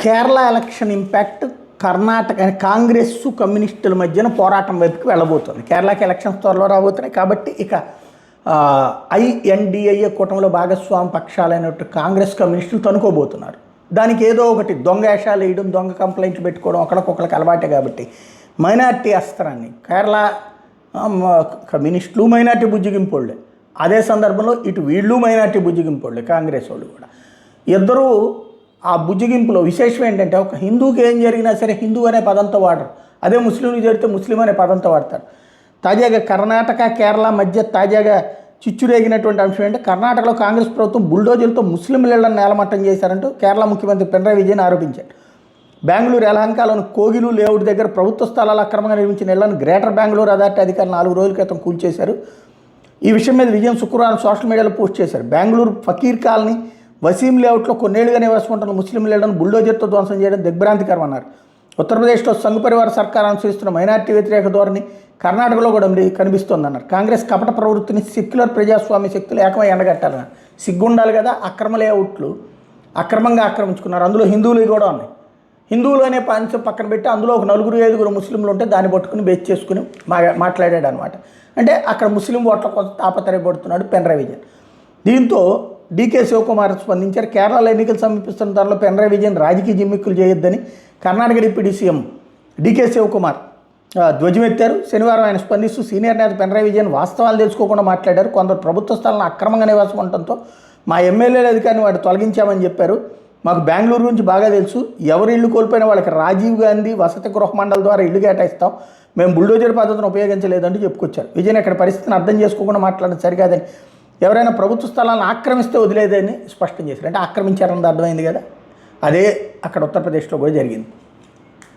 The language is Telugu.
కేరళ ఎలక్షన్ ఇంపాక్ట్ కర్ణాటక కాంగ్రెస్ కమ్యూనిస్టుల మధ్యన పోరాటం వైపుకి వెళ్ళబోతుంది. కేరళకి ఎలక్షన్స్ త్వరలో రాబోతున్నాయి కాబట్టి ఇక INDA కూటమిలో భాగస్వామి పక్షాలైనట్టు కాంగ్రెస్ కమ్యూనిస్టులు తనుకోబోతున్నారు. దానికి ఏదో ఒకటి దొంగ వేషాలు వేయడం, దొంగ కంప్లైంట్లు పెట్టుకోవడం ఒకరికొకరికి అలవాటే. కాబట్టి మైనార్టీ అస్త్రాన్ని కేరళ కమ్యూనిస్టులు మైనార్టీ బుజ్జిగింపోళ్ళే, అదే సందర్భంలో ఇటు వీళ్ళు మైనార్టీ బుజ్జిగింపోళ్ళే, కాంగ్రెస్ వాళ్ళు కూడా. ఇద్దరూ ఆ బుజ్జిగింపులో విశేషం ఏంటంటే, ఒక హిందూకి ఏం జరిగినా సరే హిందూ అనే పదంతో వాడరు, అదే ముస్లింలు జరిగితే ముస్లిం అనే పదంతో వాడతారు. తాజాగా కర్ణాటక కేరళ మధ్య తాజాగా చిచ్చురేగినటువంటి అంశం ఏంటంటే, కర్ణాటకలో కాంగ్రెస్ ప్రభుత్వం బుల్డోజర్లతో ముస్లింలను నేలమట్టం చేశారంటూ కేరళ ముఖ్యమంత్రి పినరయి విజయన్ ఆరోపించారు. బెంగళూరు యలహంకలోని కోగిలు లేఅవుట్ దగ్గర ప్రభుత్వ స్థలాలు అక్రమంగా నిర్మించిన ఇళ్లను గ్రేటర్ బెంగళూరు అథారిటీ అధికారులు 4 రోజుల క్రితం కూల్చేశారు. ఈ విషయం మీద విజయం శుక్రవారం సోషల్ మీడియాలో పోస్ట్ చేశారు. బెంగళూరు ఫకీర్ కాలనీ వసీం లేఅవుట్లో కొన్నేళ్లుగా నివాసముంటున్న ముస్లిం ఇళ్లను బుల్డోజర్తో ధ్వంసం చేయడం దిగ్భ్రాంతికరం అన్నారు. ఉత్తరప్రదేశ్లో సంఘ్ పరివార సర్కార్ అనుసరిస్తున్న మైనార్టీ వ్యతిరేక ధోరణి కర్ణాటకలో కూడా కనిపిస్తోందన్నారు. కాంగ్రెస్ కపట ప్రవృత్తిని సెక్యులర్ ప్రజాస్వామ్య శక్తులు ఏకమై ఎండగట్టాలన్నారు. సిగ్గుండాలి కదా, అక్రమ లేఅవుట్లు అక్రమంగా ఆక్రమించుకున్నారు, అందులో హిందువులు కూడా ఉన్నాయి. హిందువులు అనే పాయింట్స్ పక్కన పెట్టి అందులో ఒక 4-5 ముస్లింలు ఉంటే దాన్ని పట్టుకుని బేచ్ చేసుకుని మాట్లాడాడు అనమాట. అంటే అక్కడ ముస్లిం ఓట్ల కోసం తాపత్రయపడుతున్నాడు పినరయి విజయన్. దీంతో DK శివకుమార్ స్పందించారు. కేరళలో ఎన్నికలు సమీపిస్తున్న తరుణంలో పినరయి విజయన్ రాజకీయ జిమ్మిక్కులు చేయొద్దని Karnataka deputy CM DK Shivakumar ధ్వజమెత్తారు. శనివారం ఆయన స్పందిస్తూ సీనియర్ నేత పినరయి విజయన్ వాస్తవాలు తెలుసుకోకుండా మాట్లాడారు. కొందరు ప్రభుత్వ స్థలాలను అక్రమంగా నివాసం ఉండటంతో మా ఎమ్మెల్యేల అధికారిని వాడు తొలగించామని చెప్పారు. మాకు బెంగళూరు గురించి బాగా తెలుసు, ఎవరు ఇల్లు కోల్పోయిన వాళ్ళకి రాజీవ్ గాంధీ వసతి గృహ మండలి ద్వారా ఇల్లు కేటాయిస్తాం, మేము బుల్డోజర్ పద్ధతిని ఉపయోగించలేదంటూ చెప్పుకొచ్చారు. విజయన్ ఇక్కడ పరిస్థితిని అర్థం చేసుకోకుండా మాట్లాడడం సరికాదని, ఎవరైనా ప్రభుత్వ స్థలాలను ఆక్రమిస్తే వదిలేదని స్పష్టం చేశారు. అంటే ఆక్రమించారన్నది అర్థమైంది కదా, అదే అక్కడ ఉత్తరప్రదేశ్లో కూడా జరిగింది.